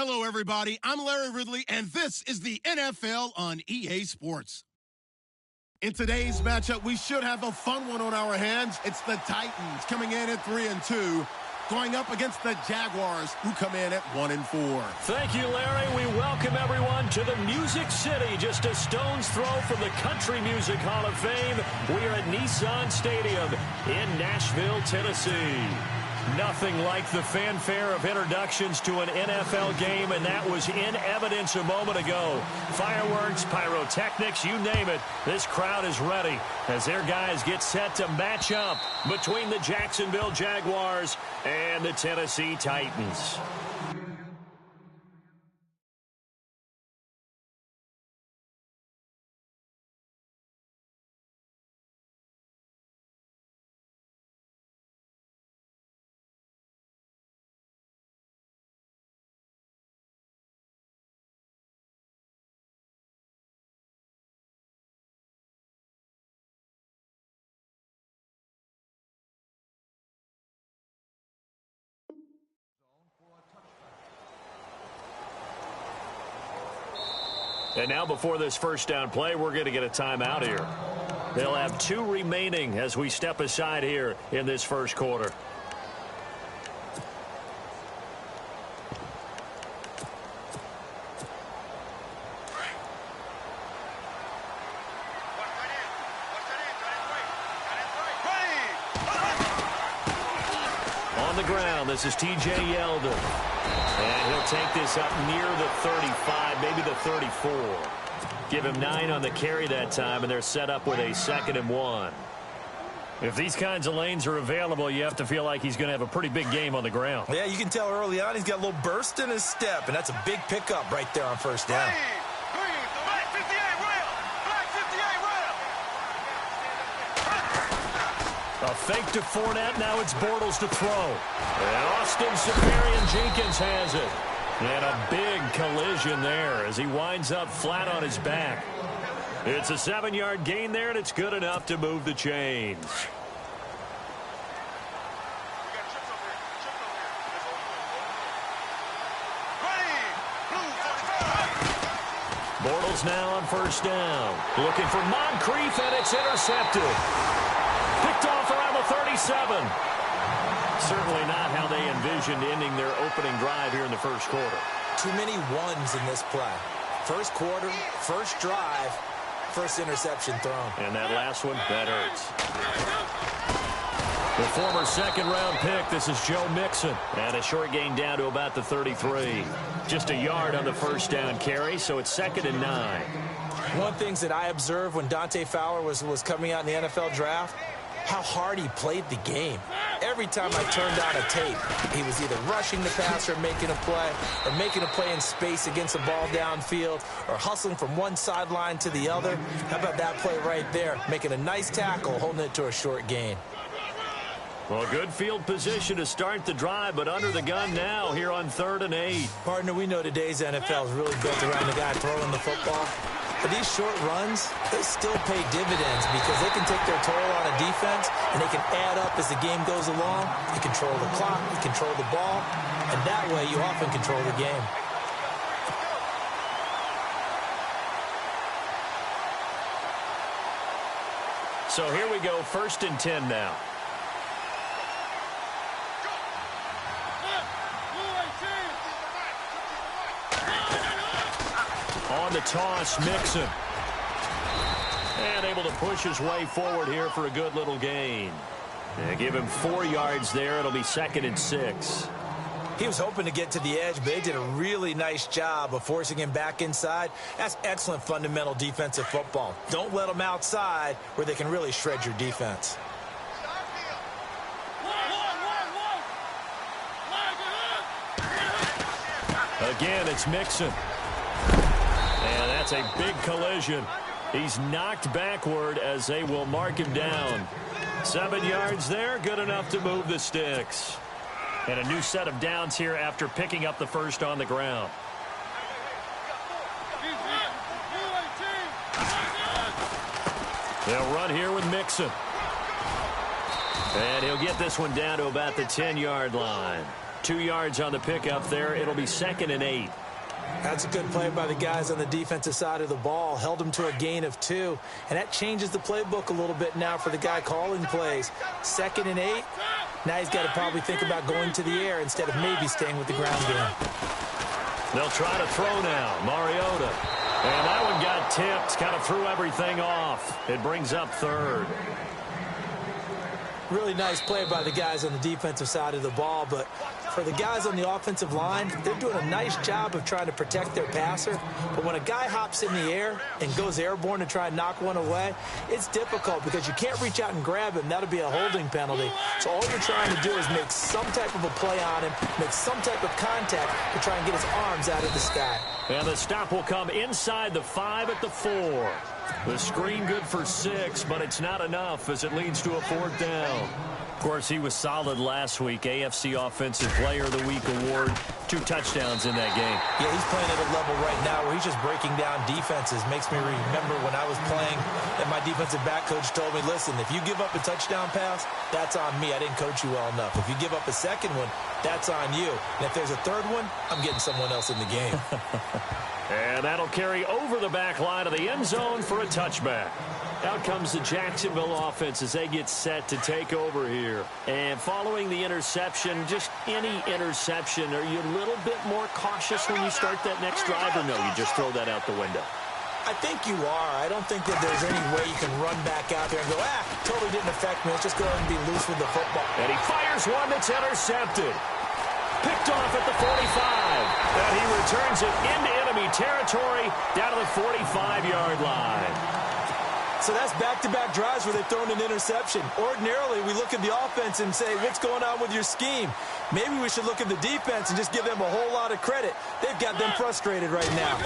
Hello, everybody. I'm Larry Ridley, and this is the NFL on EA Sports. In today's matchup, we should have a fun one on our hands. It's the Titans coming in at 3-2, going up against the Jaguars, who come in at 1-4. Thank you, Larry. We welcome everyone to the Music City, just a stone's throw from the Country Music Hall of Fame. We are at Nissan Stadium in Nashville, Tennessee. Nothing like the fanfare of introductions to an NFL game, and that was in evidence a moment ago. Fireworks, pyrotechnics, you name it. This crowd is ready as their guys get set to match up between the Jacksonville Jaguars and the Tennessee Titans. And now before this first down play, we're going to get a timeout here. They'll have 2 remaining as we step aside here in this first quarter. On the ground, this is T.J. Yeldon. And he'll take this up near the 35, maybe the 34. Give him 9 on the carry that time, and they're set up with a 2nd and 1. If these kinds of lanes are available, you have to feel like he's going to have a pretty big game on the ground. Yeah, you can tell early on he's got a little burst in his step, and that's a big pickup right there on first down. A fake to Fournette, now it's Bortles to throw. And Austin Seferian-Jenkins has it. And a big collision there as he winds up flat on his back. It's a 7-yard gain there, and it's good enough to move the chains. Bortles now on first down. Looking for Moncrief, and it's intercepted. Picked off around the 37. Certainly not how they envisioned ending their opening drive here in the first quarter. Too many ones in this play. First quarter, first drive, first interception thrown. And that last one, that hurts. The former second-round pick, this is Joe Mixon. And a short gain down to about the 33. Just a yard on the first down carry, so it's 2nd and 9. One of the things that I observed when Dante Fowler was coming out in the NFL draft, how hard he played the game. Every time I turned on a tape, he was either rushing the passer, making a play, or making a play in space against the ball downfield, or hustling from one sideline to the other. How about that play right there? Making a nice tackle, holding it to a short gain. Well, good field position to start the drive, but under the gun now here on 3rd and 8. Partner, we know today's NFL is really built around the guy throwing the football. But these short runs, they still pay dividends because they can take their toll on a defense, and they can add up as the game goes along. You control the clock, you control the ball, and that way you often control the game. So here we go, 1st and 10 now. On the toss, Mixon. And able to push his way forward here for a good little gain. They give him 4 yards there. It'll be 2nd and 6. He was hoping to get to the edge, but they did a really nice job of forcing him back inside. That's excellent fundamental defensive football. Don't let them outside where they can really shred your defense. Again, it's Mixon. And that's a big collision. He's knocked backward as they will mark him down. 7 yards there, good enough to move the sticks. And a new set of downs here after picking up the first on the ground. They'll run here with Mixon. And he'll get this one down to about the 10-yard line. 2 yards on the pickup there. It'll be 2nd and 8. That's a good play by the guys on the defensive side of the ball. Held them to a gain of 2. And that changes the playbook a little bit now for the guy calling plays. 2nd and 8. Now he's got to probably think about going to the air instead of maybe staying with the ground game. They'll try to throw now. Mariota. And that one got tipped. Kind of threw everything off. It brings up 3rd. Really nice play by the guys on the defensive side of the ball, but for the guys on the offensive line, they're doing a nice job of trying to protect their passer. But when a guy hops in the air and goes airborne to try and knock one away, it's difficult because you can't reach out and grab him. That'll be a holding penalty. So all you're trying to do is make some type of a play on him, make some type of contact to try and get his arms out of the sky. And the stop will come inside the 5 at the 4. The screen good for 6, but it's not enough as it leads to a 4th down. Of course, he was solid last week. AFC Offensive Player of the Week award. 2 touchdowns in that game. Yeah, he's playing at a level right now where he's just breaking down defenses. Makes me remember when I was playing and my defensive back coach told me, listen, if you give up a touchdown pass, that's on me. I didn't coach you well enough. If you give up a second one, that's on you. And if there's a third one, I'm getting someone else in the game. And that'll carry over the back line of the end zone for a touchback. Out comes the Jacksonville offense as they get set to take over here. And following the interception, just any interception, are you a little bit more cautious when you start that next drive, or no, you just throw that out the window? I think you are. I don't think that there's any way you can run back out there and go, totally didn't affect me. Let's just go ahead and be loose with the football. And he fires one that's intercepted. Picked off at the 45. And he returns it into enemy territory down to the 45-yard line. So that's back-to-back drives where they've thrown an interception. Ordinarily, we look at the offense and say, what's going on with your scheme? Maybe we should look at the defense and just give them a whole lot of credit. They've got them frustrated right now.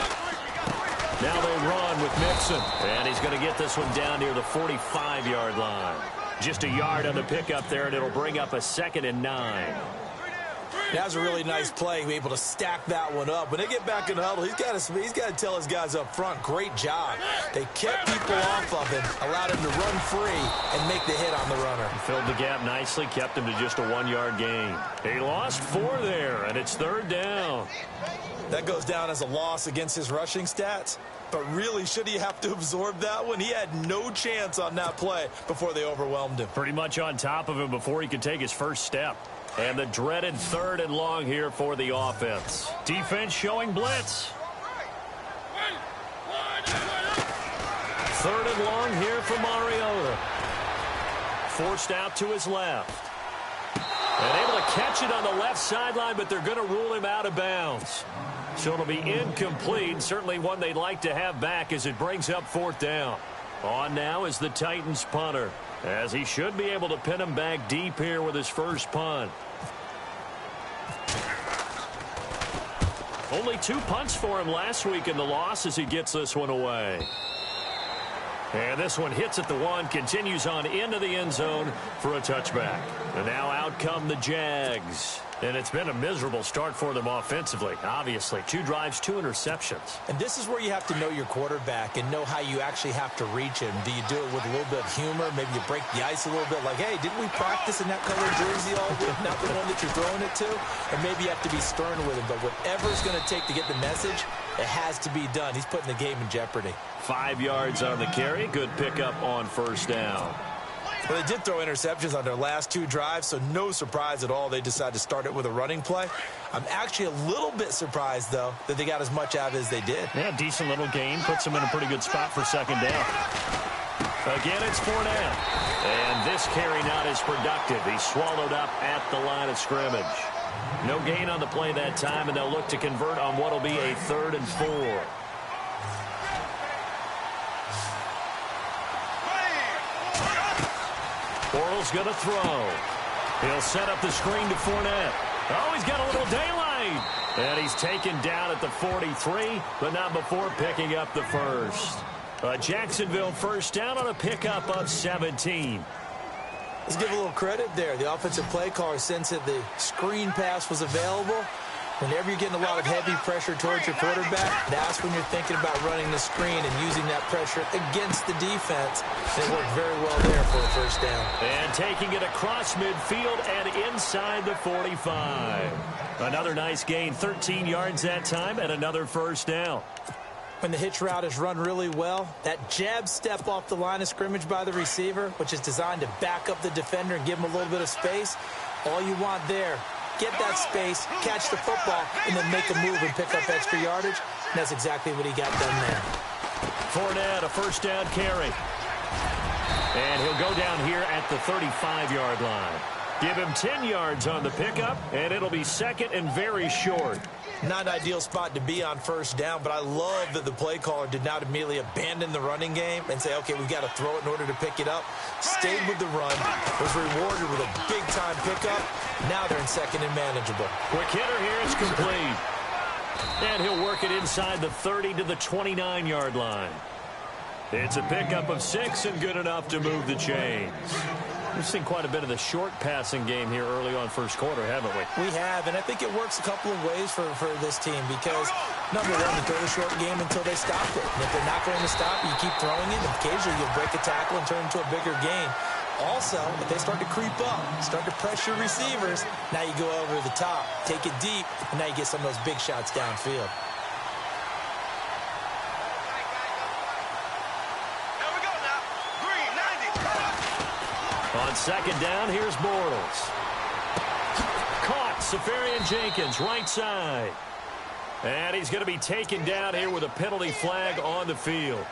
Now they run with Mixon. And he's going to get this one down near the 45-yard line. Just a yard on the pickup there, and it'll bring up a 2nd and 9. That was a really nice play, able to stack that one up. When they get back in the huddle, he's got to tell his guys up front, great job. They kept people off of him, allowed him to run free and make the hit on the runner. He filled the gap nicely, kept him to just a 1-yard gain. He lost 4 there, and it's 3rd down. That goes down as a loss against his rushing stats. But really, should he have to absorb that one? He had no chance on that play before they overwhelmed him. Pretty much on top of him before he could take his first step. And the dreaded 3rd and long here for the offense. Defense showing blitz. 3rd and long here for Mariota. Forced out to his left. And able to catch it on the left sideline, but they're going to rule him out of bounds. So it'll be incomplete. Certainly one they'd like to have back as it brings up 4th down. On now is the Titans punter, as he should be able to pin him back deep here with his first punt. Only 2 punts for him last week in the loss as he gets this one away. And this one hits at the 1, continues on into the end zone for a touchback. And now out come the Jags. And it's been a miserable start for them offensively. Obviously, 2 drives, 2 interceptions. And this is where you have to know your quarterback and know how you actually have to reach him. Do you do it with a little bit of humor? Maybe you break the ice a little bit like, hey, didn't we practice in that colored jersey all week? Not the one that you're throwing it to? Or maybe you have to be stern with him. But whatever it's going to take to get the message, it has to be done. He's putting the game in jeopardy. 5 yards on the carry. Good pickup on first down. Well, they did throw interceptions on their last 2 drives, so no surprise at all they decided to start it with a running play. I'm actually a little bit surprised, though, that they got as much out of it as they did. Yeah, decent little gain. Puts them in a pretty good spot for 2nd down. Again, it's Fournette. And this carry not as productive. He's swallowed up at the line of scrimmage. No gain on the play that time, and they'll look to convert on what will be a 3rd and 4. Bortles going to throw. He'll set up the screen to Fournette. Oh, he's got a little daylight. And he's taken down at the 43, but not before picking up the first. A Jacksonville first down on a pickup of 17. Let's give a little credit there. The offensive play caller sensed that the screen pass was available. Whenever you're getting a lot of heavy pressure towards your quarterback, that's when you're thinking about running the screen and using that pressure against the defense. It worked very well there for a first down. And taking it across midfield and inside the 45. Another nice gain, 13 yards that time, and another first down. When the hitch route is run really well, that jab step off the line of scrimmage by the receiver, which is designed to back up the defender and give him a little bit of space, all you want there, get that space, catch the football, and then make a move and pick up extra yardage. And that's exactly what he got done there. Fournette, a first down carry. And he'll go down here at the 35-yard line. Give him 10 yards on the pickup, and it'll be second and very short. Not an ideal spot to be on first down, but I love that the play caller did not immediately abandon the running game and say, okay, we've got to throw it in order to pick it up. Stayed with the run, was rewarded with a big-time pickup. Now they're in second and manageable. Quick hitter here, it's complete. And he'll work it inside the 30 to the 29-yard line. It's a pickup of 6 and good enough to move the chains. We've seen quite a bit of the short passing game here early on first quarter, haven't we? We have, and I think it works a couple of ways for this team because, number one, you throw the short game until they stop it. And if they're not going to stop, you keep throwing it, and occasionally you'll break a tackle and turn into a bigger gain. Also, if they start to creep up, start to pressure receivers, now you go over the top, take it deep, and now you get some of those big shots downfield. On second down, here's Bortles. Caught, Safarian-Jenkins, right side. And he's going to be taken down here with a penalty flag on the field.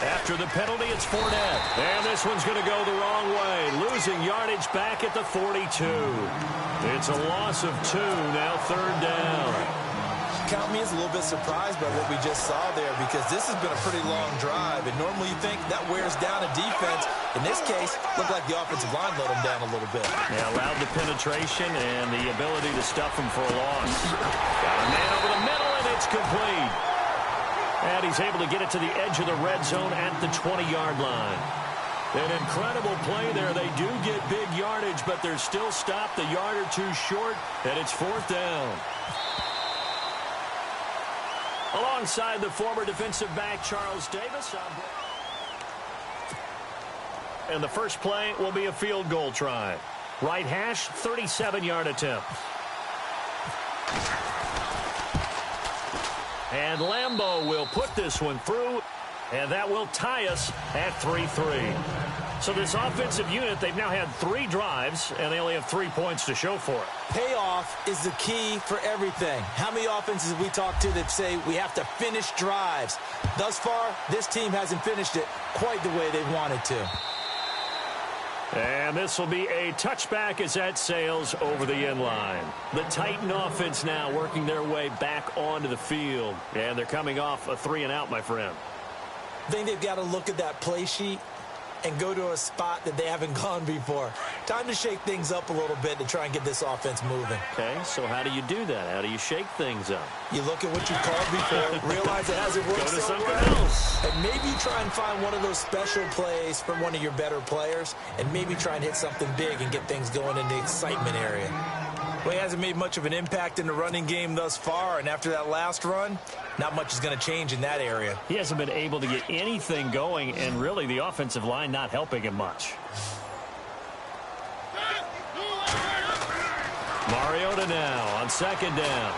After the penalty, it's Fournette. And this one's going to go the wrong way. Losing yardage back at the 42. It's a loss of 2, now third down. Count me as a little bit surprised by what we just saw there because this has been a pretty long drive. And normally you think that wears down a defense. In this case, looked like the offensive line let them down a little bit. Yeah, allowed the penetration and the ability to stuff him for a loss. Got a man over the middle, and it's complete. And he's able to get it to the edge of the red zone at the 20-yard line. An incredible play there. They do get big yardage, but they're still stopped a yard or two short, and it's fourth down. Alongside the former defensive back, Charles Davis. And the first play will be a field goal try. Right hash, 37-yard attempt. And Lambeau will put this one through, and that will tie us at 3-3. So this offensive unit, they've now had 3 drives, and they only have 3 points to show for it. Payoff is the key for everything. How many offenses have we talked to that say we have to finish drives? Thus far, this team hasn't finished it quite the way they wanted to. And this will be a touchback as that sails over the end line. The Titan offense now working their way back onto the field. And they're coming off a 3-and-out, my friend. I think they've got to look at that play sheet and go to a spot that they haven't gone before. Time to shake things up a little bit to try and get this offense moving. Okay, so how do you do that? How do you shake things up? You look at what you've called before, realize it hasn't worked Go to so something well, else. and maybe try and find one of those special plays from one of your better players, and maybe try and hit something big and get things going in the excitement area. Well, he hasn't made much of an impact in the running game thus far, and after that last run, not much is going to change in that area. He hasn't been able to get anything going, and really the offensive line not helping him much. Mariota now on second down.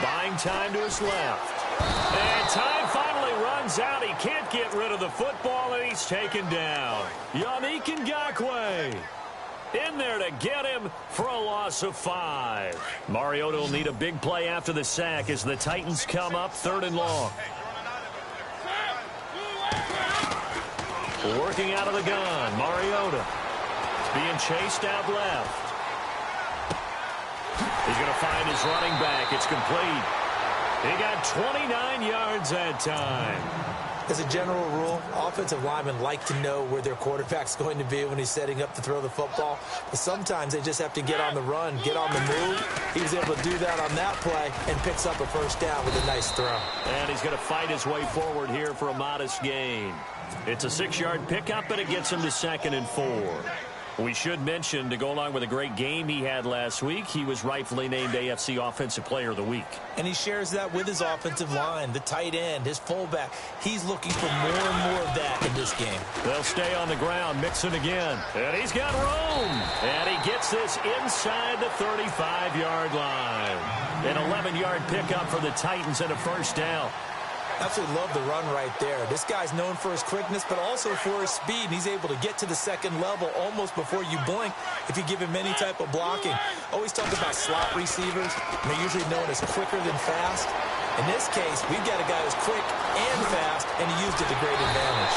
Buying time to his left. And time finally runs out. He can't get rid of the football, and he's taken down. Yannick Ngakoue in there to get him for a loss of 5. Mariota will need a big play after the sack as the Titans come up 3rd and long. Working out of the gun, Mariota being chased out left. He's going to find his running back. It's complete. He got 29 yards that time. As a general rule, offensive linemen like to know where their quarterback's going to be when he's setting up to throw the football. But sometimes they just have to get on the run, get on the move. He was able to do that on that play and picks up a first down with a nice throw. And he's going to fight his way forward here for a modest gain. It's a 6-yard pickup, and it gets him to 2nd and 4. We should mention, to go along with a great game he had last week, he was rightfully named AFC Offensive Player of the Week. And he shares that with his offensive line, the tight end, his fullback. He's looking for more and more of that in this game. They'll stay on the ground, Mixon again. And he's got room. And he gets this inside the 35-yard line. An 11-yard pickup for the Titans and a first down. Absolutely love the run right there. This guy's known for his quickness, but also for his speed. And he's able to get to the second level almost before you blink if you give him any type of blocking. Always talk about slot receivers. They're usually known as quicker than fast. In this case, we've got a guy who's quick and fast, and he used it to great advantage.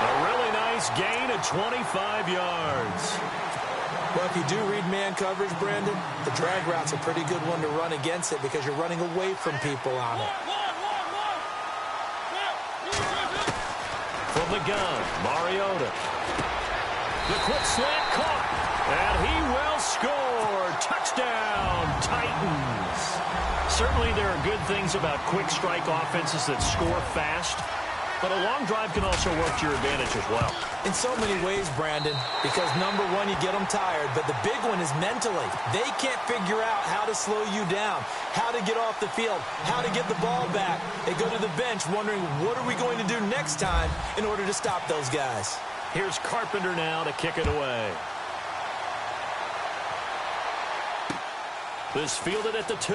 A really nice gain of 25 yards. Well, if you do read man coverage, Brandon, the drag route's a pretty good one to run against it because you're running away from people on it. From the gun, Mariota. The quick slant caught, and he will score. Touchdown, Titans. Certainly there are good things about quick strike offenses that score fast, but a long drive can also work to your advantage as well. In so many ways, Brandon, because number one, you get them tired, but the big one is mentally. They can't figure out how to slow you down, how to get off the field, how to get the ball back. They go to the bench wondering, what are we going to do next time in order to stop those guys? Here's Carpenter now to kick it away. This fielded at the 2.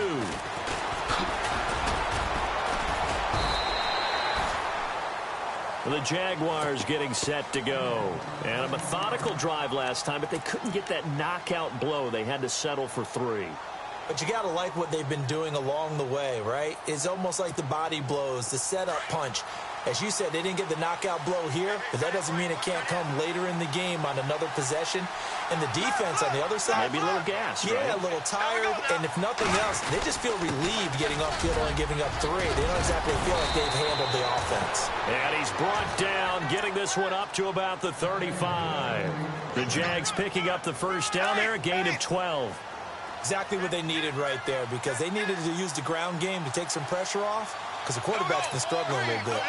The Jaguars getting set to go. And a methodical drive last time, but they couldn't get that knockout blow. They had to settle for 3. But you got to like what they've been doing along the way, right? It's almost like the body blows, the setup punch. As you said, they didn't get the knockout blow here, but that doesn't mean it can't come later in the game on another possession. And the defense on the other side, maybe a little gassed, yeah, right? A little tired. And if nothing else, they just feel relieved getting off field and giving up 3. They don't exactly feel like they've handled the offense. And he's brought down, getting this one up to about the 35. The Jags picking up the first down there, a gain of 12. Exactly what they needed right there, because they needed to use the ground game to take some pressure off, because the quarterback's been struggling a little bit.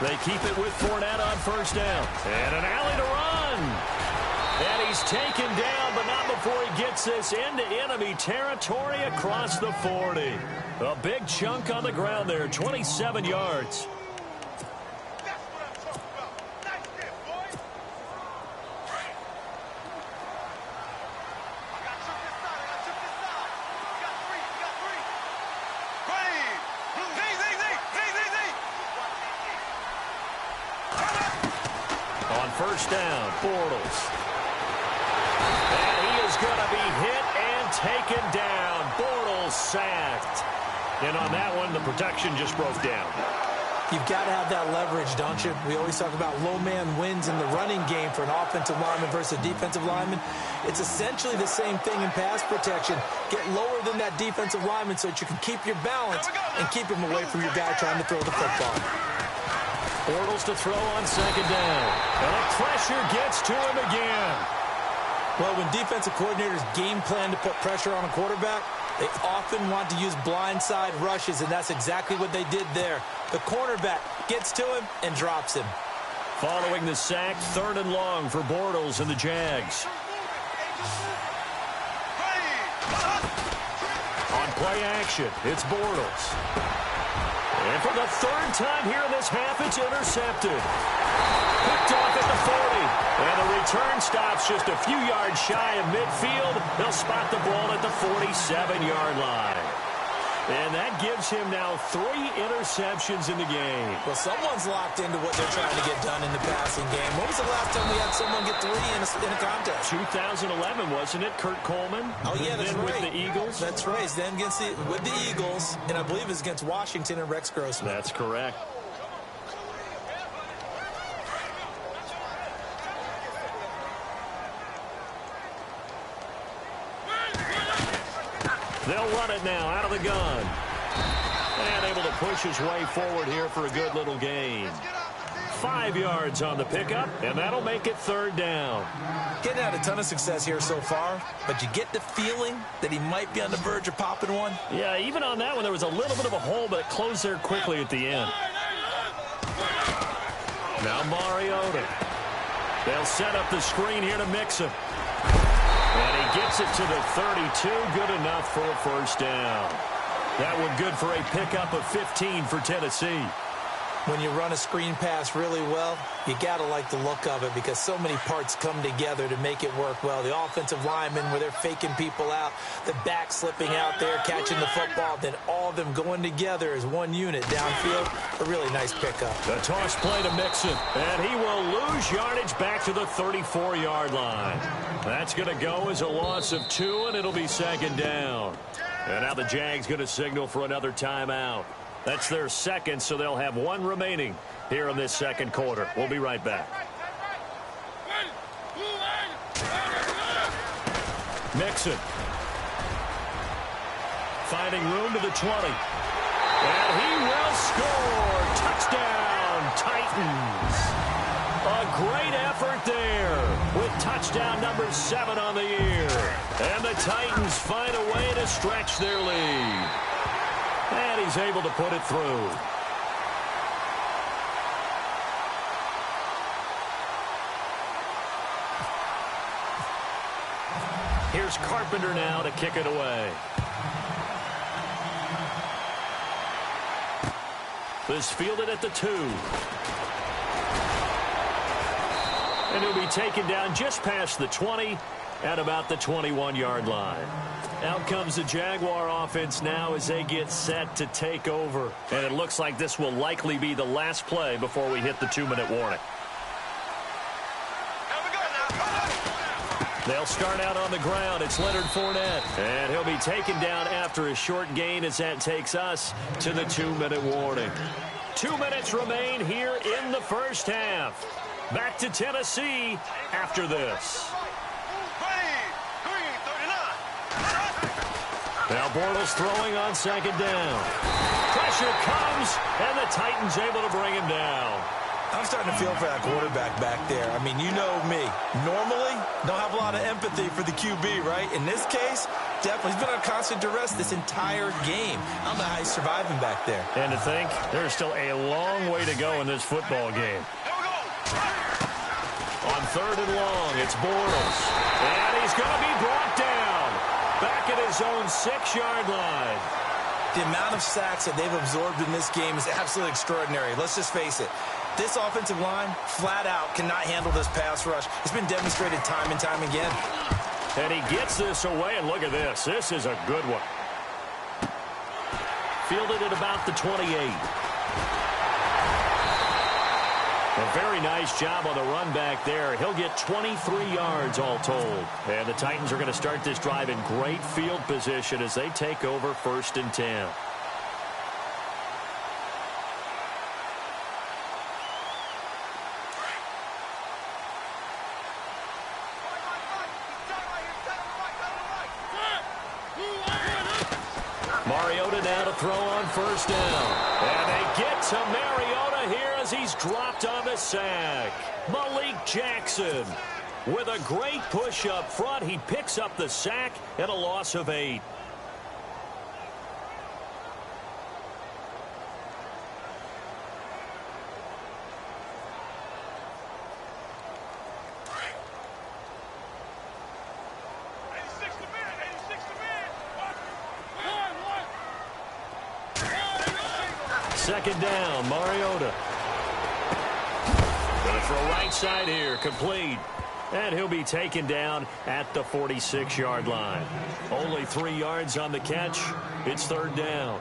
They keep it with Fournette on first down. And an alley to run. And he's taken down, but not before he gets this into enemy territory across the 40. A big chunk on the ground there, 27 yards. First down, Bortles. And he is going to be hit and taken down. Bortles sacked. And on that one, the protection just broke down. You've got to have that leverage, don't you? We always talk about low man wins in the running game for an offensive lineman versus a defensive lineman. It's essentially the same thing in pass protection. Get lower than that defensive lineman so that you can keep your balance and keep him away from your guy trying to throw the football. Bortles to throw on second down. And the pressure gets to him again. Well, when defensive coordinators game plan to put pressure on a quarterback, they often want to use blindside rushes, and that's exactly what they did there. The cornerback gets to him and drops him. Following the sack, 3rd and long for Bortles and the Jags. On play action, it's Bortles. And for the 3rd time here in this half, it's intercepted. Picked off at the 40. And the return stops just a few yards shy of midfield. They'll spot the ball at the 47-yard line. And that gives him now 3 interceptions in the game. Well, someone's locked into what they're trying to get done in the passing game. When was the last time we had someone get 3 in a contest? 2011, wasn't it? Kurt Coleman? Oh, yeah, that's right. With the Eagles? That's right. It's then with the Eagles, and I believe it's against Washington and Rex Grossman. That's correct. They'll run it now out of the gun. And able to push his way forward here for a good little gain. 5 yards on the pickup, and that'll make it third down. Getting had a ton of success here so far, but you get the feeling that he might be on the verge of popping one. Yeah, even on that one, there was a little bit of a hole, but it closed there quickly at the end. Now Mariota. They'll set up the screen here to mix him. And he gets it to the 32. Good enough for a first down. That one good for a pickup of 15 for Tennessee. When you run a screen pass really well, you got to like the look of it because so many parts come together to make it work well. The offensive linemen, where they're faking people out, the back slipping out there, catching the football, then all of them going together as one unit downfield. A really nice pickup. The toss play to Mixon, and he will lose yardage back to the 34-yard line. That's going to go as a loss of 2, and it'll be second down. And now the Jags going to signal for another timeout. That's their second, so they'll have 1 remaining here in this second quarter. We'll be right back. Mixon. Finding room to the 20. And he will score. Touchdown, Titans. A great effort there with touchdown number 7 on the year. And the Titans find a way to stretch their lead. And he's able to put it through. Here's Carpenter now to kick it away. This fielded at the 2. And he'll be taken down just past the 20 at about the 21-yard line. Out comes the Jaguar offense now as they get set to take over. And it looks like this will likely be the last play before we hit the 2-minute warning. They'll start out on the ground. It's Leonard Fournette. And he'll be taken down after a short gain as that takes us to the 2-minute warning. 2 minutes remain here in the first half. Back to Tennessee after this. Now Bortles throwing on second down. Pressure comes, and the Titans able to bring him down. I'm starting to feel for that quarterback back there. I mean, you know me. Normally, don't have a lot of empathy for the QB, right? In this case, definitely. He's been on constant duress this entire game. I don't know how he's surviving back there. And to think, there's still a long way to go in this football game. On third and long, it's Bortles. And he's going to be brought down. Back at his own 6-yard line. The amount of sacks that they've absorbed in this game is absolutely extraordinary. Let's just face it. This offensive line, flat out, cannot handle this pass rush. It's been demonstrated time and time again. And he gets this away, and look at this. This is a good one. Fielded at about the 28. A very nice job on the run back there. He'll get 23 yards all told. And the Titans are going to start this drive in great field position as they take over 1st and 10. Mariota now to throw on 1st down. And they get to Mariota here as he's dropped on the sack. Malik Jackson with a great push up front. He picks up the sack and a loss of 8. Second down, Mariota. Gonna throw right side here, complete. And he'll be taken down at the 46-yard line. Only 3 yards on the catch. It's 3rd down.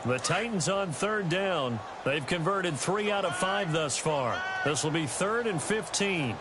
The Titans on 3rd down. They've converted 3 out of 5 thus far. This will be 3rd and 15.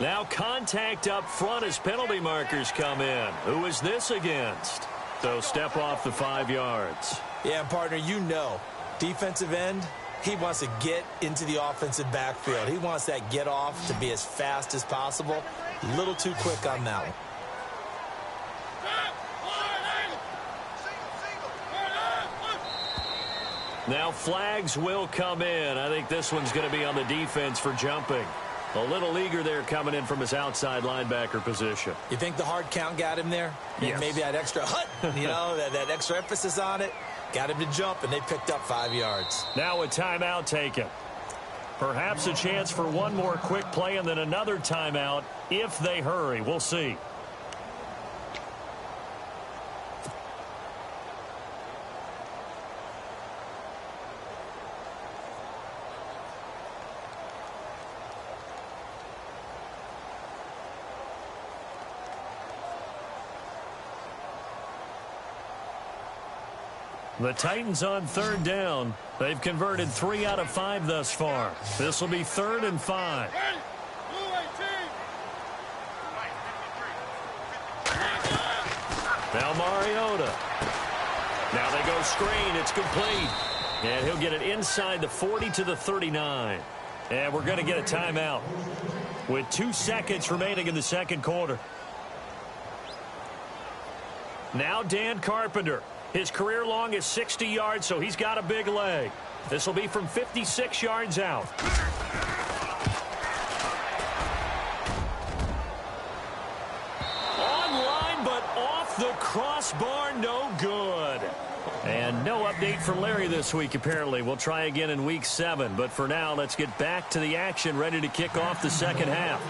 Now contact up front as penalty markers come in. Who is this against? So step off the 5 yards. Yeah, partner, you know, defensive end, he wants to get into the offensive backfield. He wants that get off to be as fast as possible. A little too quick on that one. Now flags will come in. I think this one's going to be on the defense for jumping. A little eager there coming in from his outside linebacker position. You think the hard count got him there? Yes. Maybe that extra hut, you know, that extra emphasis on it. Got him to jump, and they picked up 5 yards. Now a timeout taken. Perhaps a chance for one more quick play and then another timeout if they hurry. We'll see. The Titans on 3rd down. They've converted 3 out of 5 thus far. This will be 3rd and 5. Now Mariota. Now they go screen. It's complete. And he'll get it inside the 40 to the 39. And we're going to get a timeout with 2 seconds remaining in the second quarter. Now Dan Carpenter. His career long is 60 yards, so he's got a big leg. This will be from 56 yards out. Online, but off the crossbar, no good. And no update from Larry this week, apparently. We'll try again in Week 7. But for now, let's get back to the action, ready to kick off the second half.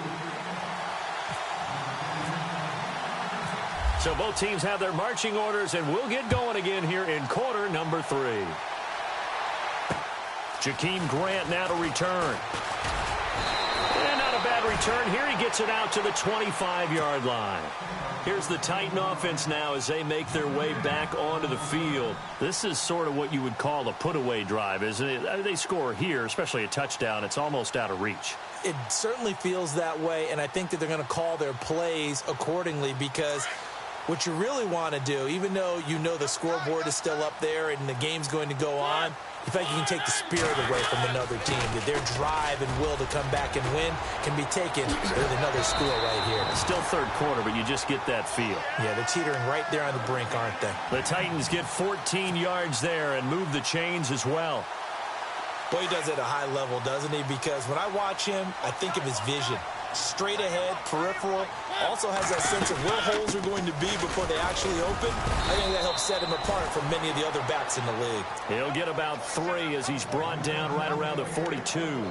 So both teams have their marching orders, and we'll get going again here in quarter number 3. Jakeem Grant now to return. And not a bad return. Here he gets it out to the 25-yard line. Here's the Titan offense now as they make their way back onto the field. This is sort of what you would call a put-away drive, isn't it? They score here, especially a touchdown. It's almost out of reach. It certainly feels that way, and I think that they're going to call their plays accordingly because what you really want to do, even though you know the scoreboard is still up there and the game's going to go on, you think you can take the spirit away from another team, that their drive and will to come back and win can be taken with another score right here. It's still third quarter, but you just get that feel. Yeah, they're teetering right there on the brink, aren't they? The Titans get 14 yards there and move the chains as well. Boy, he does it at a high level, doesn't he? Because when I watch him, I think of his vision. Straight ahead, peripheral, also has that sense of where holes are going to be before they actually open. I think that helps set him apart from many of the other backs in the league. He'll get about 3 as he's brought down right around the 42.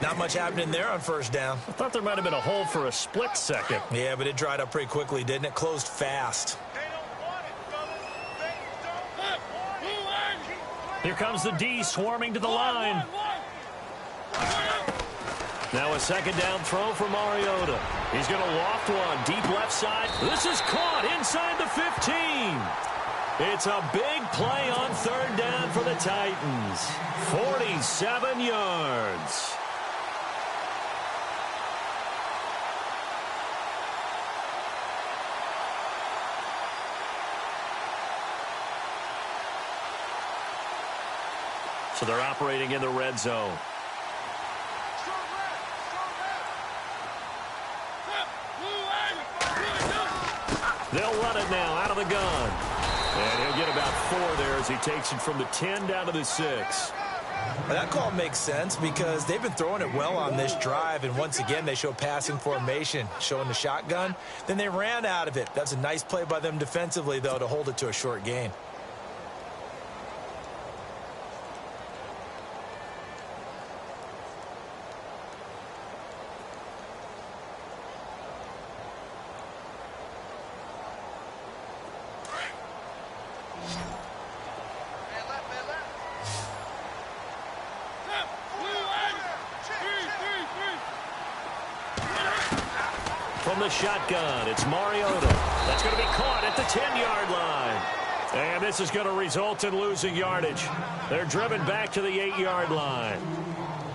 Not much happening there on first down. I thought there might have been a hole for a split second. Yeah, but it dried up pretty quickly, didn't it? Closed fast. Here comes the D swarming to the line. Now a second down throw for Mariota. He's going to loft one deep left side. This is caught inside the 15. It's a big play on third down for the Titans. 47 yards. So they're operating in the red zone. They'll run it now out of the gun. And he'll get about 4 there as he takes it from the 10 down to the 6. Well, that call makes sense because they've been throwing it well on this drive, and once again they show passing formation, showing the shotgun. Then they ran out of it. That's a nice play by them defensively, though, to hold it to a short gain. From the shotgun, it's Mariota. That's going to be caught at the 10-yard line. And this is going to result in losing yardage. They're driven back to the 8-yard line.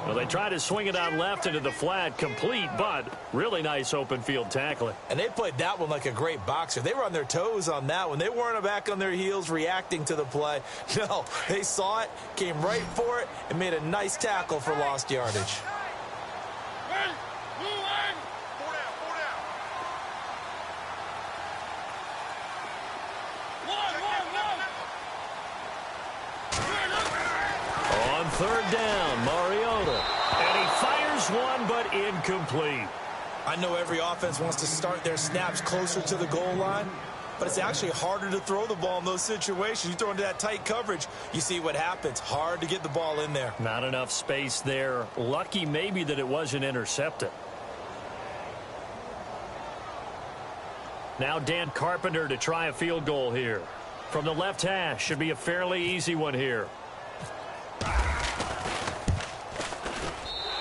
Well, they try to swing it out left into the flat, complete, but really nice open field tackling. And they played that one like a great boxer. They were on their toes on that one. They weren't back on their heels reacting to the play. No, they saw it, came right for it, and made a nice tackle for lost yardage. On third down, Mariota. And he fires one, but incomplete. I know every offense wants to start their snaps closer to the goal line, but it's actually harder to throw the ball in those situations. You throw into that tight coverage, you see what happens. Hard to get the ball in there. Not enough space there. Lucky maybe that it wasn't intercepted. Now Dan Carpenter to try a field goal here. From the left hash, should be a fairly easy one here.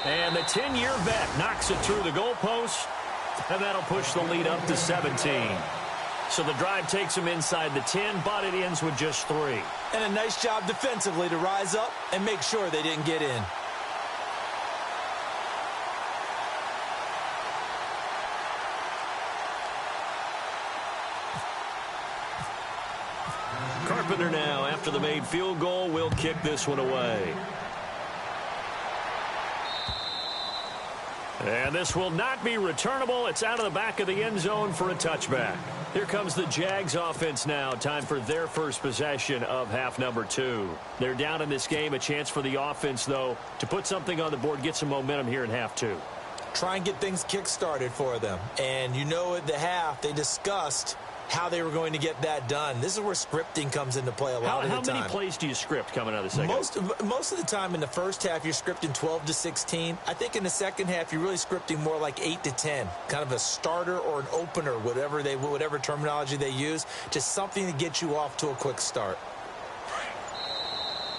And the 10-year vet knocks it through the goalpost, and that'll push the lead up to 17. So the drive takes them inside the 10, but it ends with just 3. And a nice job defensively to rise up and make sure they didn't get in. Carpenter now, after the made field goal, will kick this one away. And this will not be returnable. It's out of the back of the end zone for a touchback. Here comes the Jags offense now. Time for their first possession of half number 2. They're down in this game. A chance for the offense, though, to put something on the board, get some momentum here in half 2. Try and get things kick-started for them. And you know at the half, they discussed how they were going to get that done. This is where scripting comes into play a lot of the time. How many plays do you script coming out of the second? Most of the time in the first half, you're scripting 12 to 16. I think in the second half, you're really scripting more like 8 to 10. Kind of a starter or an opener, whatever terminology they use. Just something to get you off to a quick start.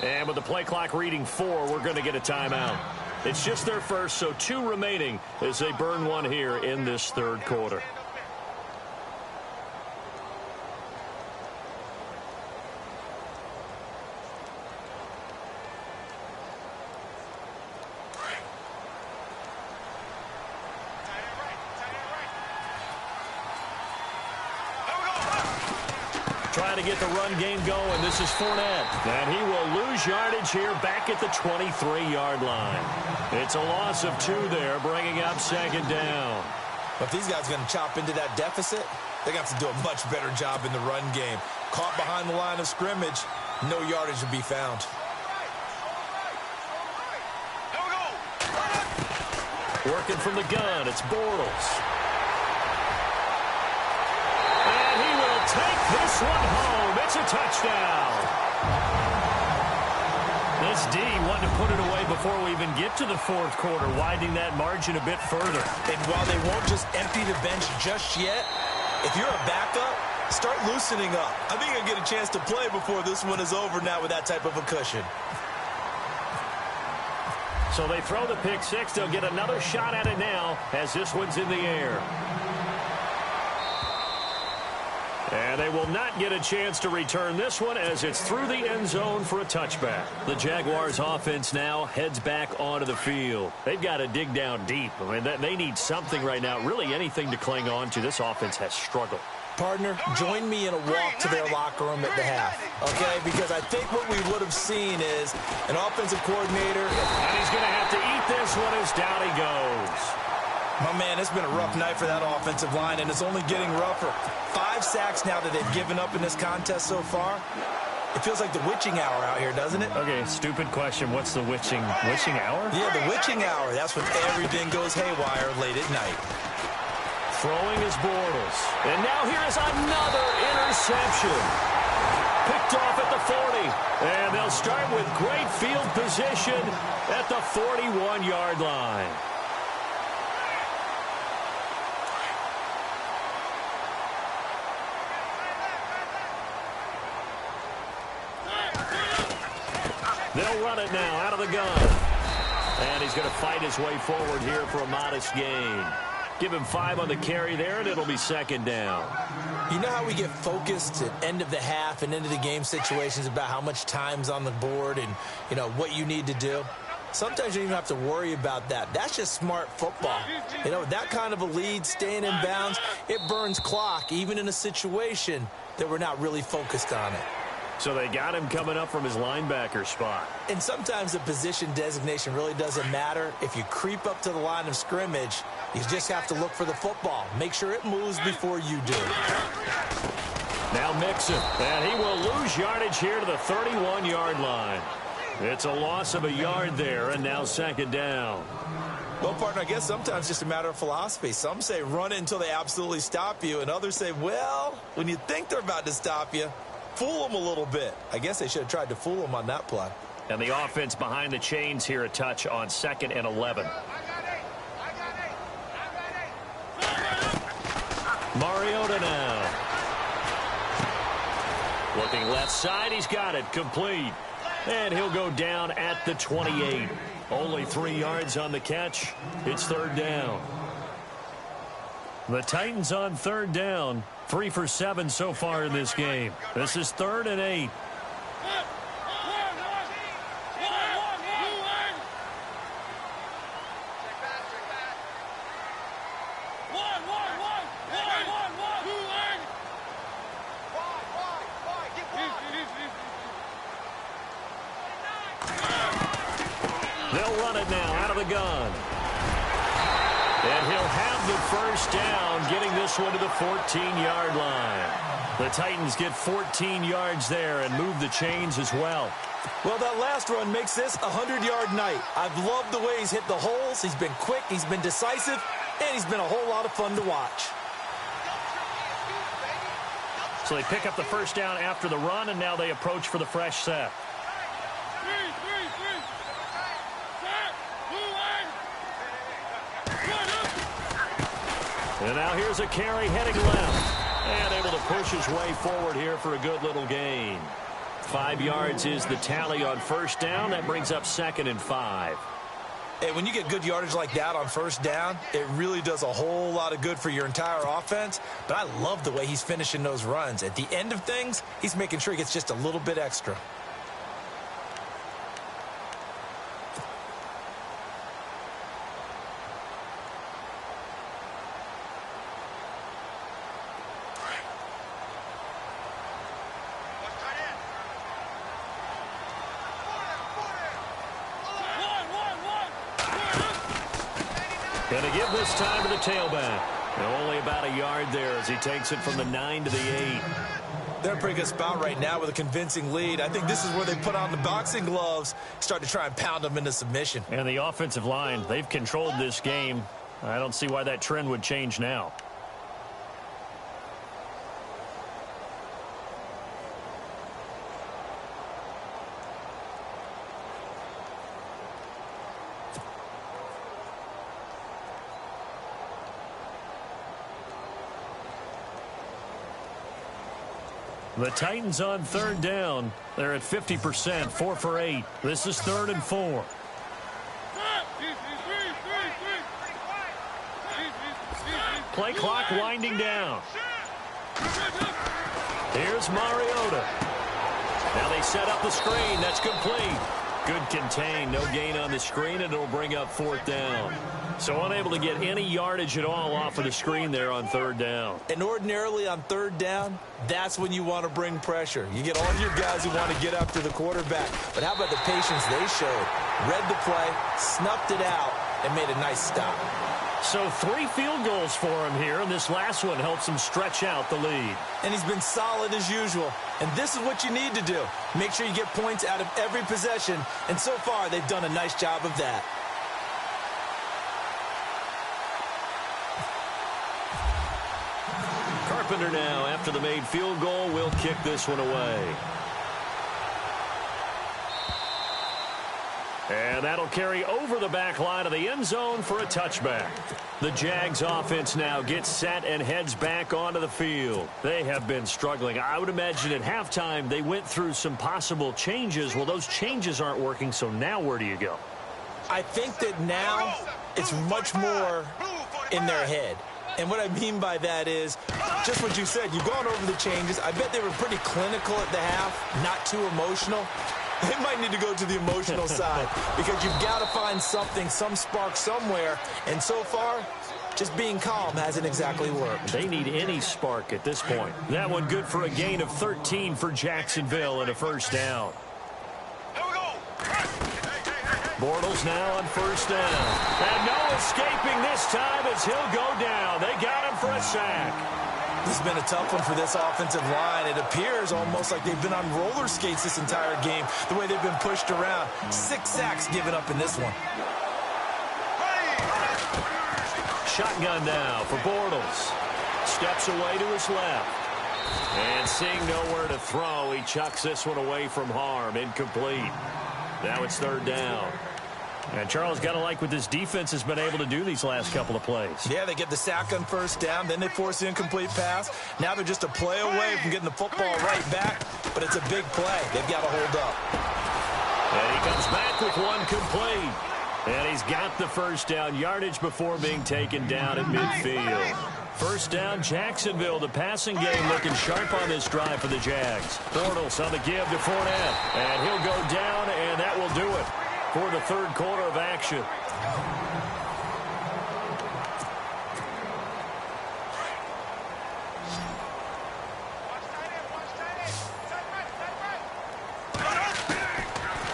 And with the play clock reading 4, we're going to get a timeout. It's just their first, so 2 remaining as they burn one here in this third quarter. Trying to get the run game going. This is Fournette. And he will lose yardage here back at the 23-yard line. It's a loss of 2 there, bringing up second down. But if these guys are going to chop into that deficit, they're going to have to do a much better job in the run game. Caught behind the line of scrimmage, no yardage to be found. Working from the gun, it's Bortles. And he will take this one home. It's a touchdown. This D wanted to put it away before we even get to the fourth quarter, widening that margin a bit further. And while they won't just empty the bench just yet, if you're a backup, start loosening up. I think you'll get a chance to play before this one is over now with that type of a cushion. So they throw the pick 6. They'll get another shot at it now as this one's in the air. And they will not get a chance to return this one as it's through the end zone for a touchback. The Jaguars offense now heads back onto the field. They've got to dig down deep. I mean, they need something right now, really anything to cling on to. This offense has struggled. Partner, join me in a walk to their locker room at the half, okay? Because I think what we would have seen is an offensive coordinator. And he's going to have to eat this one as down he goes. My man, it's been a rough night for that offensive line, and it's only getting rougher. 5 sacks now that they've given up in this contest so far. It feels like the witching hour out here, doesn't it? Okay, stupid question. What's the witching hour? Yeah, the witching hour. That's when everything goes haywire late at night. Throwing is Bortles. And now here is another interception. Picked off at the 40. And they'll start with great field position at the 41-yard line. They'll run it now out of the gun. And he's going to fight his way forward here for a modest gain. Give him 5 on the carry there, and it'll be second down. You know how we get focused at end of the half and into the game situations about how much time's on the board and, you know, what you need to do? sometimes you don't even have to worry about that. That's just smart football. You know, that kind of a lead, staying in bounds, it burns clock, even in a situation that we're not really focused on it. So they got him coming up from his linebacker spot. And sometimes the position designation really doesn't matter. If you creep up to the line of scrimmage, you just have to look for the football. Make sure it moves before you do. Now Mixon, and he will lose yardage here to the 31-yard line. It's a loss of a yard there, and now second down. Well, partner, I guess sometimes it's just a matter of philosophy. Some say run it until they absolutely stop you, and others say, well, when you think they're about to stop you, fool them a little bit. I guess they should have tried to fool them on that play. And the offense behind the chains here a touch on 2nd and 11. Mariota now. Looking left side, he's got it, complete. And he'll go down at the 28. Only 3 yards on the catch. It's third down. The Titans on third down. 3 for 7 so far in this game. This is 3rd and 8. They'll run it now out of the gun. And he'll have the first down, getting this one to the 14-yard line. The Titans get 14 yards there and move the chains as well. Well, that last run makes this a 100-yard night. I've loved the way he's hit the holes. He's been quick, he's been decisive, and he's been a whole lot of fun to watch. So they pick up the first down after the run, and now they approach for the fresh set. And now here's a carry heading left. And able to push his way forward here for a good little gain. 5 yards is the tally on first down. That brings up 2nd and 5. Hey, when you get good yardage like that on first down, it really does a whole lot of good for your entire offense. But I love the way he's finishing those runs. At the end of things, he's making sure he gets just a little bit extra. Going to give this time to the tailback. And only about a yard there as he takes it from the 9 to the 8. They're in a pretty good spot right now with a convincing lead. I think this is where they put on the boxing gloves, start to try and pound them into submission. And the offensive line, they've controlled this game. I don't see why that trend would change now. The Titans on third down. They're at 50%, 4 for 8. This is 3rd and 4. Play clock winding down. Here's Mariota. Now they set up the screen. That's complete. Good contain. No gain on the screen, and it'll bring up 4th down. So unable to get any yardage at all off of the screen there on third down. And ordinarily on third down, that's when you want to bring pressure. You get all your guys who want to get after the quarterback. But how about the patience they showed? Read the play, snuffed it out, and made a nice stop. So 3 field goals for him here, and this last one helps him stretch out the lead. And he's been solid as usual. And this is what you need to do. Make sure you get points out of every possession. And so far, they've done a nice job of that. Carpenter now, after the made field goal, will kick this one away. And that'll carry over the back line of the end zone for a touchback. The Jags offense now gets set and heads back onto the field. They have been struggling. I would imagine at halftime they went through some possible changes. Well, those changes aren't working, so now where do you go? I think that now it's much more in their head. And what I mean by that is just what you said. You've gone over the changes. I bet they were pretty clinical at the half, not too emotional. They might need to go to the emotional side because you've got to find something, some spark somewhere. And so far, just being calm hasn't exactly worked. They need any spark at this point. That one good for a gain of 13 for Jacksonville and a first down. Bortles now on first down. And no escaping this time as he'll go down. They got him for a sack. This has been a tough one for this offensive line. It appears almost like they've been on roller skates this entire game, the way they've been pushed around. 6 sacks given up in this one. Shotgun now for Bortles. Steps away to his left. And seeing nowhere to throw, he chucks this one away from harm. Incomplete. Now it's third down. And Charles, got to like what this defense has been able to do these last couple of plays. Yeah, they get the sack on first down, then they force the incomplete pass. Now they're just a play away from getting the football right back, but it's a big play. They've got to hold up. And he comes back with one complete. And he's got the first down yardage before being taken down at midfield. First down, Jacksonville. The passing game looking sharp on this drive for the Jags. Bortles on the give to Fournette. And he'll go down, and that will do it for the third quarter of action.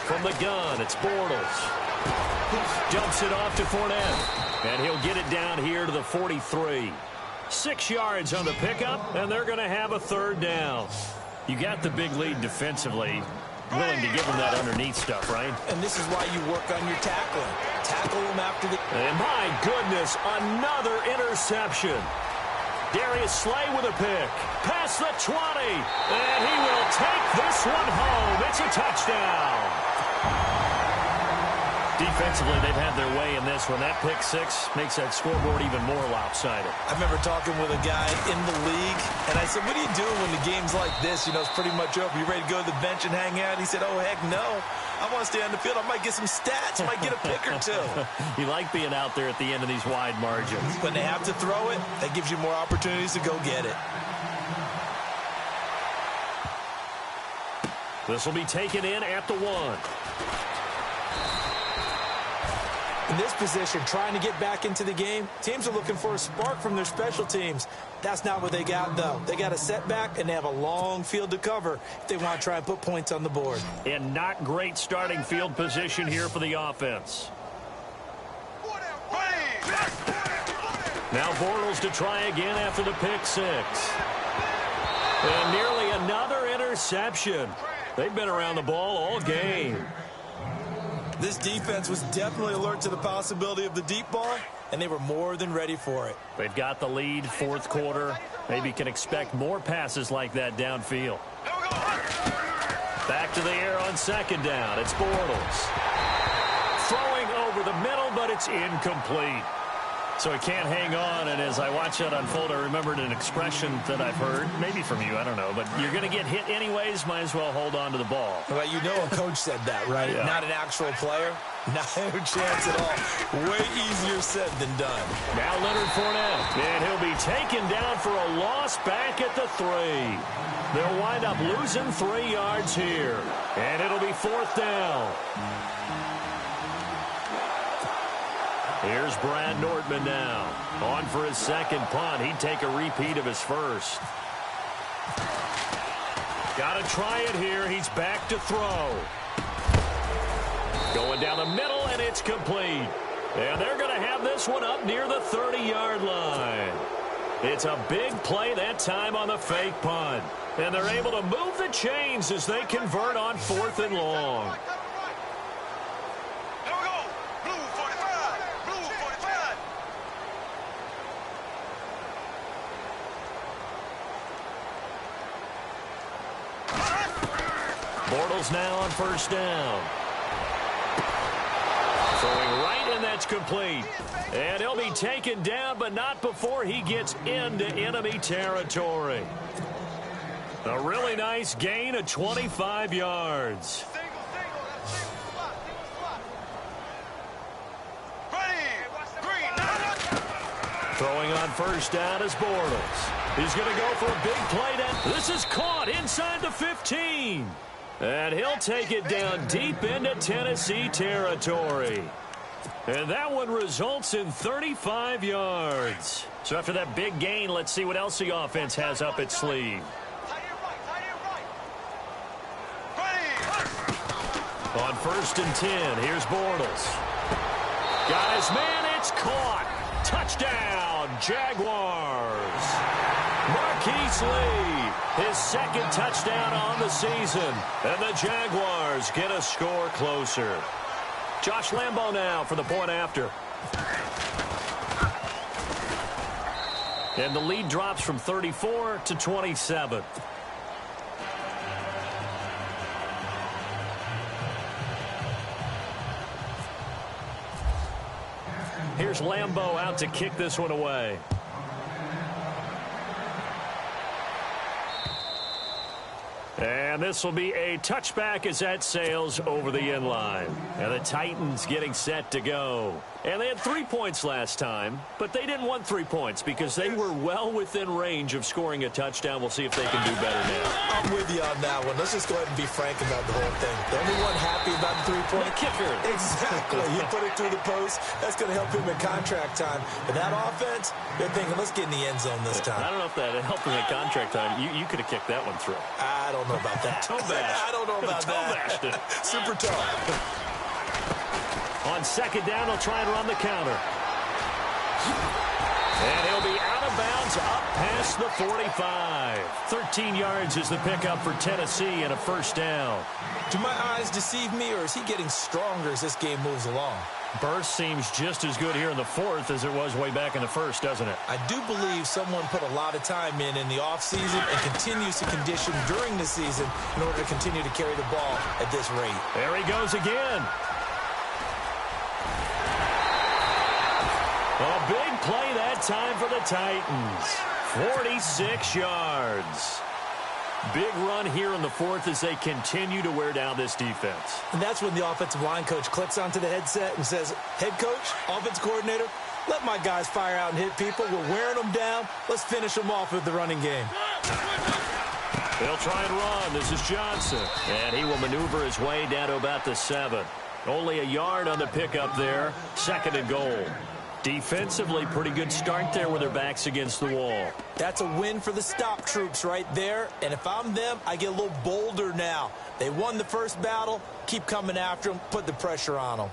From the gun, it's Bortles. Dumps it off to Fournette. And he'll get it down here to the 43. 6 yards on the pickup, and they're going to have a third down. You got the big lead defensively. Willing to give them that underneath stuff, right? And this is why you work on your tackling. Tackle them after the... And my goodness, another interception. Darius Slay with a pick. Past the 20. And he will take this one home. It's a touchdown. Defensively, they've had their way in this one. That pick six makes that scoreboard even more lopsided. I remember talking with a guy in the league, and I said, what are you doing when the game's like this? You know, it's pretty much over. You ready to go to the bench and hang out? He said, oh, heck no. I want to stay on the field. I might get some stats. I might get a pick or two. You like being out there at the end of these wide margins. When they have to throw it, that gives you more opportunities to go get it. This will be taken in at the 1. In this position, trying to get back into the game, teams are looking for a spark from their special teams. That's not what they got, though. They got a setback, and they have a long field to cover if they want to try and put points on the board. And not great starting field position here for the offense. Now Bortles to try again after the pick six. And nearly another interception. They've been around the ball all game. This defense was definitely alert to the possibility of the deep ball, and they were more than ready for it. They've got the lead, fourth quarter. Maybe can expect more passes like that downfield. Back to the air on second down. It's Bortles. Throwing over the middle, but it's incomplete. So he can't hang on, and as I watch that unfold, I remembered an expression that I've heard, maybe from you, I don't know, but you're going to get hit anyways, might as well hold on to the ball. Well, you know a coach said that, right? Yeah. Not an actual player. No chance at all. Way easier said than done. Now Leonard Fournette, and he'll be taken down for a loss back at the 3. They'll wind up losing 3 yards here, and it'll be fourth down. Here's Brad Nortman now. On for his second punt. He'd take a repeat of his first. Got to try it here. He's back to throw. Going down the middle, and it's complete. And they're going to have this one up near the 30-yard line. It's a big play that time on the fake punt. And they're able to move the chains as they convert on 4th and long. Bortles now on first down. Throwing right, and that's complete. And he'll be taken down, but not before he gets into enemy territory. A really nice gain of 25 yards. Throwing on first down is Bortles. He's going to go for a big play. This is caught inside the 15. And he'll take it down deep into Tennessee territory. And that one results in 35 yards. So after that big gain, let's see what else the offense has up its sleeve. On 1st and 10, here's Bortles. Guys, man, it's caught. Touchdown, Jaguars. Marquise Lee, his 2nd touchdown on the season. And the Jaguars get a score closer. Josh Lambo now for the point after. And the lead drops from 34 to 27. Here's Lambo out to kick this one away. And this will be a touchback as that sails over the end line. And the Titans getting set to go. And they had 3 points last time, but they didn't want 3 points because they were well within range of scoring a touchdown. We'll see if they can do better now. I'm with you on that one. Let's just go ahead and be frank about the whole thing. The only one happy about the 3-point kicker. Exactly. He put it through the post. That's going to help him in contract time. But that offense, they're thinking, let's get in the end zone this time. I don't know if that helped him in contract time. You could have kicked that one through. I don't know about that. I don't know about that. Super tough. On 2nd down, he'll try and run the counter. And he'll be out of bounds up past the 45. 13 yards is the pickup for Tennessee and a 1st down. Do my eyes deceive me, or is he getting stronger as this game moves along? Burst seems just as good here in the 4th as it was way back in the 1st, doesn't it? I do believe someone put a lot of time in the offseason and continues to condition during the season in order to continue to carry the ball at this rate. There he goes again. A big play that time for the Titans. 46 yards. Big run here in the 4th as they continue to wear down this defense. And that's when the offensive line coach clicks onto the headset and says, head coach, offense coordinator, let my guys fire out and hit people. We're wearing them down. Let's finish them off with the running game. They'll try and run. This is Johnson. And he will maneuver his way down to about the 7. Only a yard on the pickup there. 2nd and goal. Defensively, pretty good start there with their backs against the wall. That's a win for the stop troops right there. And if I'm them, I get a little bolder now. They won the first battle. Keep coming after them. Put the pressure on them.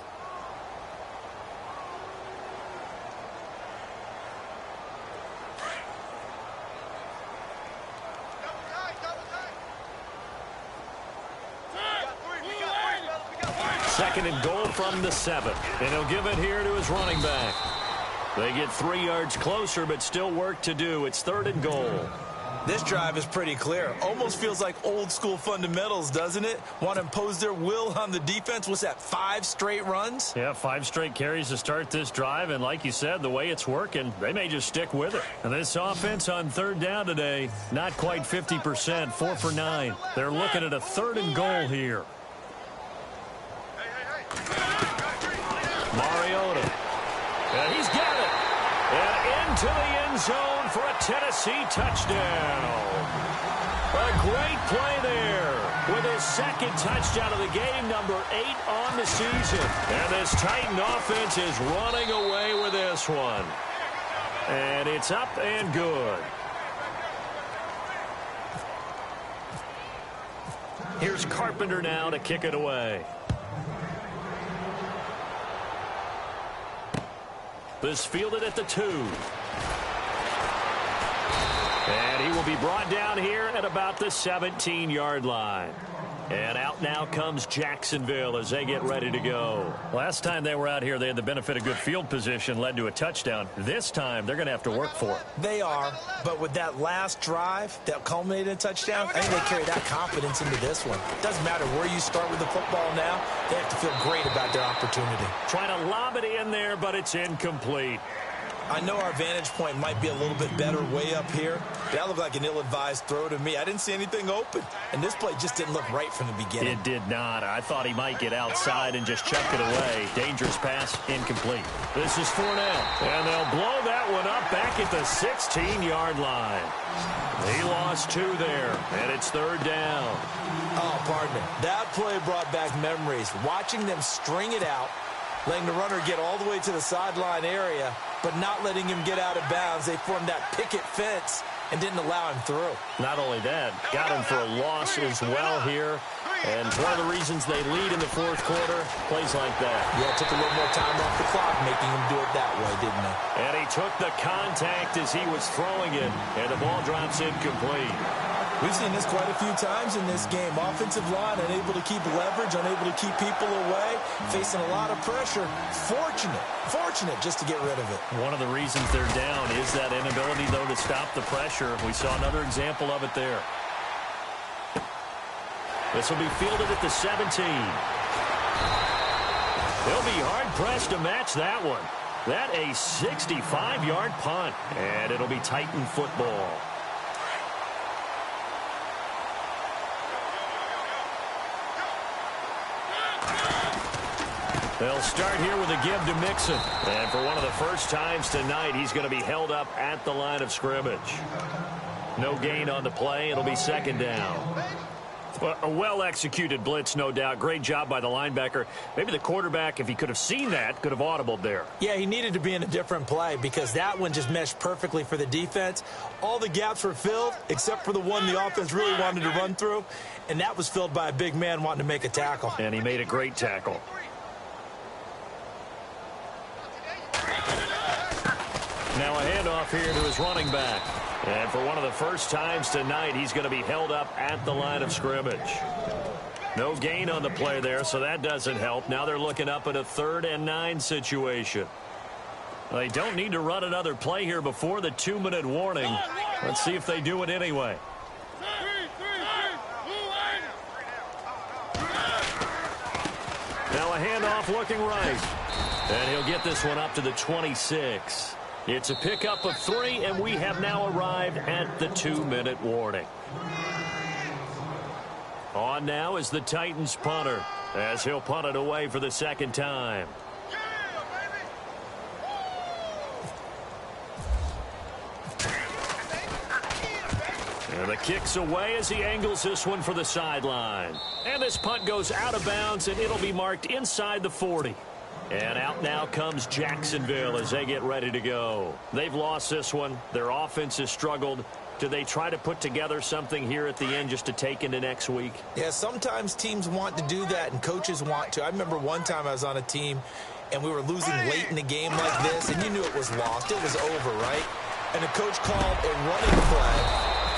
Second and goal from the 7. And he'll give it here to his running back. They get 3 yards closer, but still work to do. It's 3rd and goal. This drive is pretty clear. Almost feels like old school fundamentals, doesn't it? Want to impose their will on the defense. What's that, 5 straight runs? Yeah, 5 straight carries to start this drive. And like you said, the way it's working, they may just stick with it. And this offense on 3rd down today, not quite 50%, 4 for 9. They're looking at a 3rd and goal here. Mariota. And he's got it. And into the end zone for a Tennessee touchdown. A great play there with his 2nd touchdown of the game, number 8 on the season. And this Titan offense is running away with this one. And it's up and good. Here's Carpenter now to kick it away. This fielded at the 2. And he will be brought down here at about the 17-yard line. And out now comes Jacksonville as they get ready to go. Last time they were out here, they had the benefit of good field position, led to a touchdown. This time, they're going to have to work for it. They are, but with that last drive that culminated in a touchdown, I think they carry that confidence into this one. Doesn't matter where you start with the football now, they have to feel great about their opportunity. Trying to lob it in there, but it's incomplete. I know our vantage point might be a little bit better way up here. That looked like an ill-advised throw to me. I didn't see anything open, and this play just didn't look right from the beginning. It did not. I thought he might get outside and just chuck it away. Dangerous pass, incomplete. This is 4 now, and they'll blow that one up back at the 16-yard line. He lost 2 there, and it's 3rd down. Oh, pardon me. That play brought back memories. Watching them string it out, letting the runner get all the way to the sideline area, but not letting him get out of bounds. They formed that picket fence and didn't allow him through. Not only that, got him for a loss as well here. And one of the reasons they lead in the 4th quarter, plays like that. Yeah, it took a little more time off the clock, making him do it that way, didn't it? And he took the contact as he was throwing it, and the ball drops incomplete. We've seen this quite a few times in this game. Offensive line unable to keep leverage, unable to keep people away, facing a lot of pressure. Fortunate just to get rid of it. One of the reasons they're down is that inability, though, to stop the pressure. We saw another example of it there. This will be fielded at the 17. They'll be hard-pressed to match that one. That a 65-yard punt, and it'll be Titan football. They'll start here with a give to Mixon. And for one of the first times tonight, he's going to be held up at the line of scrimmage. No gain on the play. It'll be 2nd down. A well-executed blitz, no doubt. Great job by the linebacker. Maybe the quarterback, if he could have seen that, could have audibled there. Yeah, he needed to be in a different play because that one just meshed perfectly for the defense. All the gaps were filled except for the one the offense really wanted to run through, and that was filled by a big man wanting to make a tackle. And he made a great tackle. Now a handoff here to his running back. And for one of the first times tonight, he's going to be held up at the line of scrimmage. No gain on the play there, so that doesn't help. Now they're looking up at a 3rd and 9 situation. They don't need to run another play here before the 2-minute warning. Let's see if they do it anyway. Now a handoff looking right. And he'll get this one up to the 26. It's a pickup of 3, and we have now arrived at the 2-minute warning. On now is the Titans punter, as he'll punt it away for the 2nd time. And the kick's away as he angles this one for the sideline. And this punt goes out of bounds, and it'll be marked inside the 40. And out now comes Jacksonville as they get ready to go. They've lost this one. Their offense has struggled. Do they try to put together something here at the end just to take into next week? Yeah, sometimes teams want to do that and coaches want to. I remember one time I was on a team and we were losing late in the game like this, and you knew it was lost. It was over, right? And the coach called a running play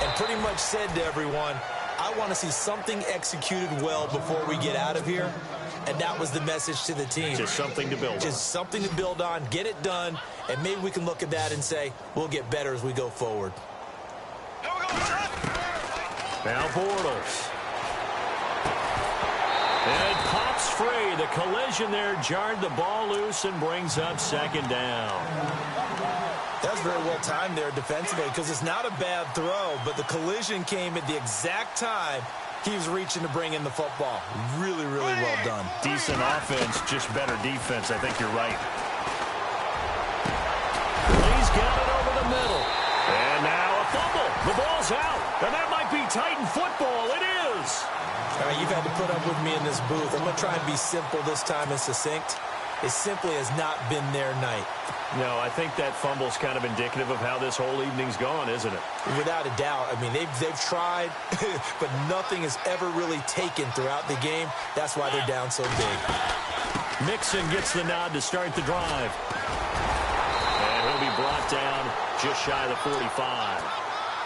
and pretty much said to everyone, I want to see something executed well before we get out of here. And that was the message to the team. Just something to build on. Just something to build on, get it done, and maybe we can look at that and say, we'll get better as we go forward. Now Bortles. And it pops free. The collision there jarred the ball loose and brings up 2nd down. That was very well timed there defensively because it's not a bad throw, but the collision came at the exact time he was reaching to bring in the football. Really, really well done. Decent offense, just better defense. I think you're right. He's got it over the middle. And now a fumble. The ball's out. And that might be Titan football. It is. All right, you've had to put up with me in this booth. I'm going to try and be simple this time and succinct. It simply has not been their night. No, I think that fumble's kind of indicative of how this whole evening's gone, isn't it? Without a doubt. I mean, they've tried, but nothing has ever really taken throughout the game. That's why they're down so big. Mixon gets the nod to start the drive. And he'll be brought down just shy of the 45.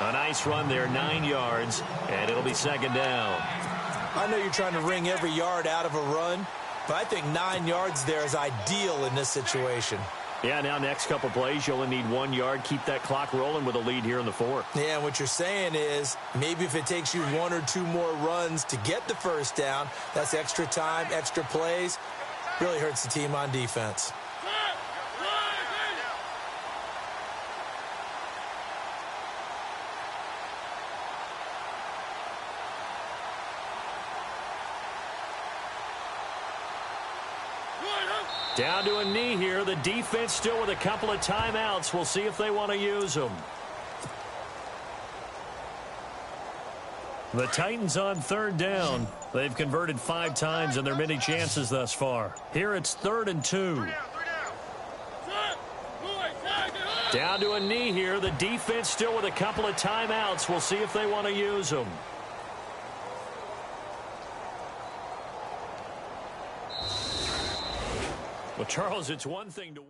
A nice run there, 9 yards, and it'll be 2nd down. I know you're trying to wring every yard out of a run, but I think 9 yards there is ideal in this situation. Yeah, now next couple plays, you only need 1 yard. Keep that clock rolling with a lead here in the 4th. Yeah, and what you're saying is maybe if it takes you 1 or 2 more runs to get the first down, that's extra time, extra plays. Really hurts the team on defense. Down to a knee here. The defense still with a couple of timeouts. We'll see if they want to use them. The Titans on third down. They've converted 5 times in their many chances thus far. Here it's 3rd and 2. Down to a knee here. The defense still with a couple of timeouts. We'll see if they want to use them. Well, Charles, it's one thing to...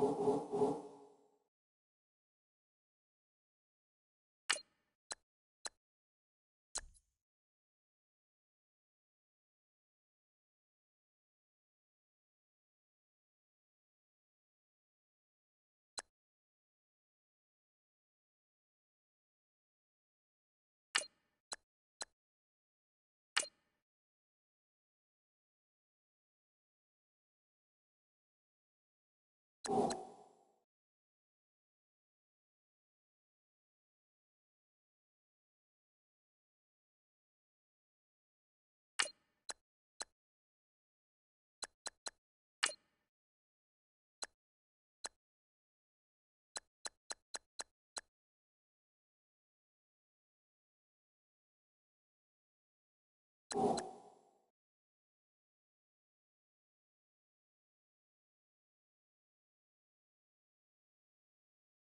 You